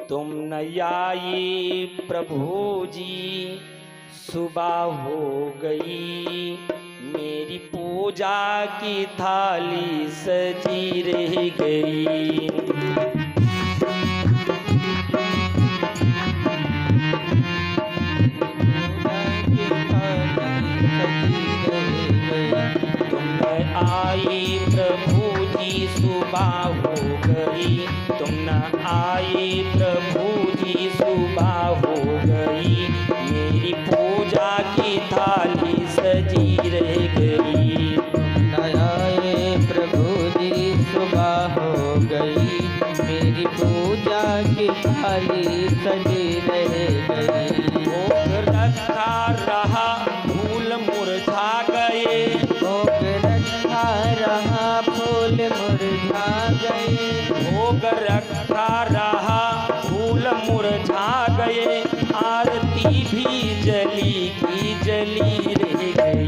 तुम न आई प्रभु जी, सुबह हो गई, मेरी पूजा की थाली सजी रह गई। तुम न आई प्रभु जी, सुबह हो गई, तुम न आई प्रभु जी, सुबह हो गई, मेरी पूजा की थाली सजी रह गई। आए प्रभु जी, सुबह हो गई, मेरी पूजा की थाली सजी रह गई। भोग रखा रहा, फूल मुरझा गए, भोग रखा रहा, फूल मुरझा गए। भोग रखा रहा, फूल मुरझा गए, आरती भी जली की जली रह गई।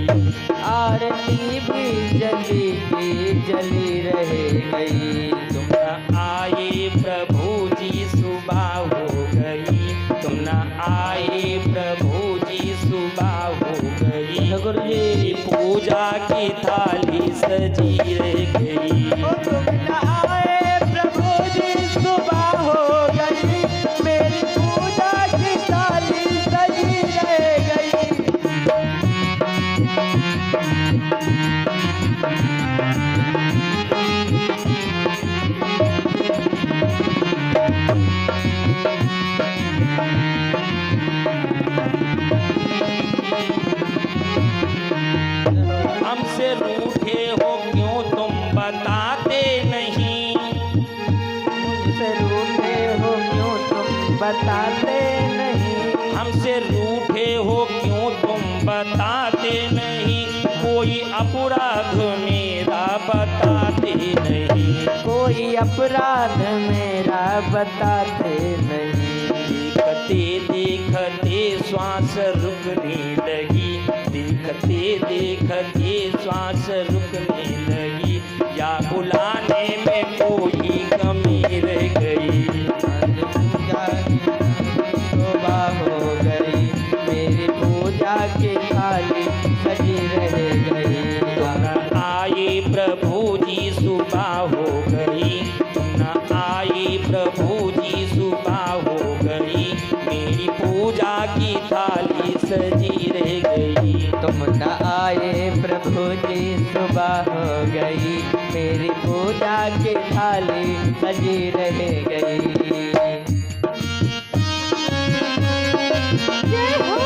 आरती भी जली की जली रह गई। तुम न आए प्रभु जी, सुबह हो गई, तुम न आए प्रभु जी, सुबह हो गई, गुरु जी। मेरी पूजा की थाली सजी रह गई। तुम न आए प्रभु जी, सुबह हो गई, मेरी पूजा की थाली सजी रह गई। हमसे रूठे हो क्यों तुम बताते नहीं, मुझसे रूठे हो क्यों तुम बताते नहीं। हमसे रूठे हो क्यों तुम बताते नहीं, कोई अपराध मेरा बताते नहीं, कोई अपराध मेरा बताते नहीं। देखते देखते श्वास रुकने लगी, देखते देखते श्वास रुकने लगी, या बुलाने में कोई कमी रह गई। सुबह हो गई, मेरी पूजा की थाली सजी रह गई। तुम न आए प्रभु जी, सुबह हो गई, तुम न आए प्रभु जी, सुबह हो गई, मेरी पूजा की थाली सजी रह गई। तुम न आए प्रभु जी, सुबह हो गई, मेरी पूजा की थाली सजी रह गई। जय हो।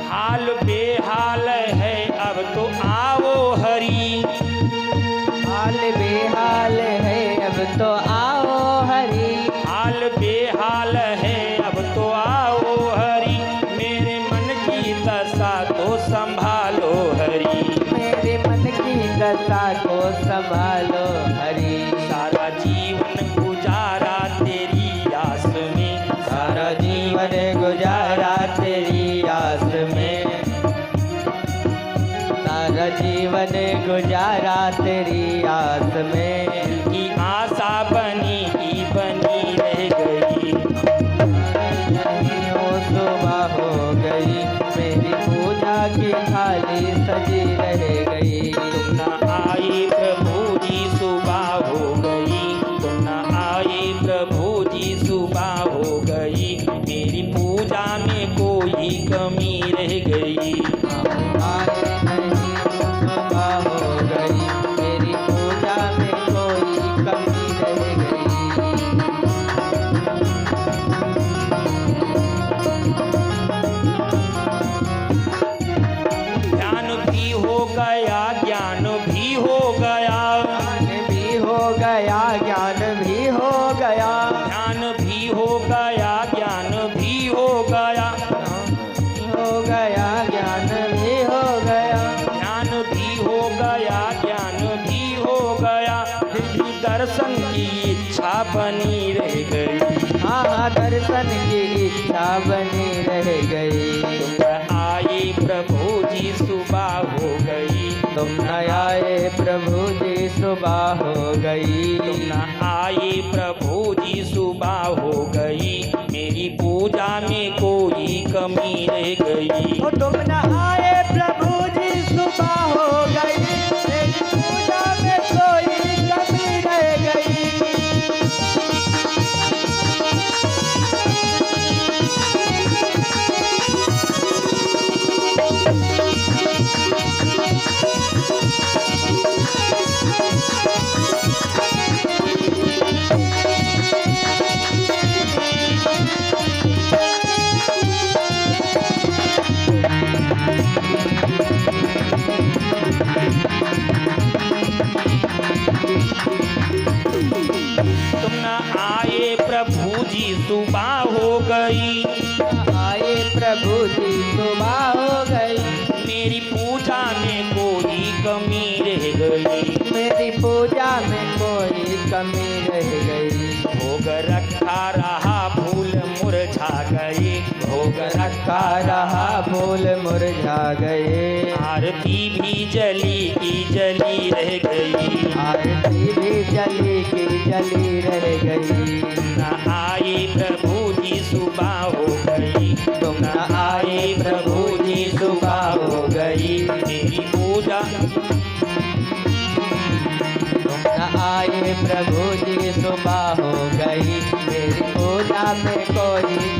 हाल बेहाल है अब तो आओ हरी, हाल बेहाल है अब तो आओ हरी। हाल बेहाल है अब तो आओ हरी, मेरे मन की दशा तो संभालो हरी, मेरे मन की दशा को संभालो हरी। सारा जीवन गुजारा तेरी आस में, सारा जीवन गुजारा तेरी आस में, सारा जीवन गुजारा तेरी आस में। दिल की आशा बनी की बनी रह गई। नहीं हो सुबह हो गई, मेरी पूजा की थाली सजी रह गई। तुम न आए प्रभु जी, सुबह हो गई, तुम न आए प्रभु जी, सुबह हो गई, मेरी पूजा में कोई कमी रह गई। आए नहीं हो सुबह हो गई, मेरी पूजा में कोई कमी रह गई। ध्यान भी हो गया, ज्ञान भी हो गया, ज्ञान भी हो गया, ज्ञान भी हो गया, ध्यान भी हो गया, दर्शन की इच्छा बनी रह गई। तुम न आए प्रभु जी सुबह हो गई। तुम न आए प्रभु जी सुबह हो गई। तुम न आए प्रभु जी सुबह हो गई। मेरी पूजा में कोई कमी रह गई। ओ तुम न आए प्रभु जी सुबह हो गई। मेरी पूजा में कोई कमी रह गई। तुम न आए प्रभु जी सुबह हो गई। आए प्रभु जी सुबह हो गई। मेरी पूजा में कोई कमी रह गई। मेरी पूजा में कोई कमी रह गई। भोग रखा रहा फूल मुरझा गए। भोग रखा रहा फूल मुरझा गए। आरती भी जली की जली रह गई। आरती भी जली की जली रह गई। न आए प्रभु जी सुबह हो गई। तुम न आए प्रभु जी सुबह हो गई। मेरी पूजा तुम न आए प्रभु जी सुबह हो गई। मेरी पूजा में कोई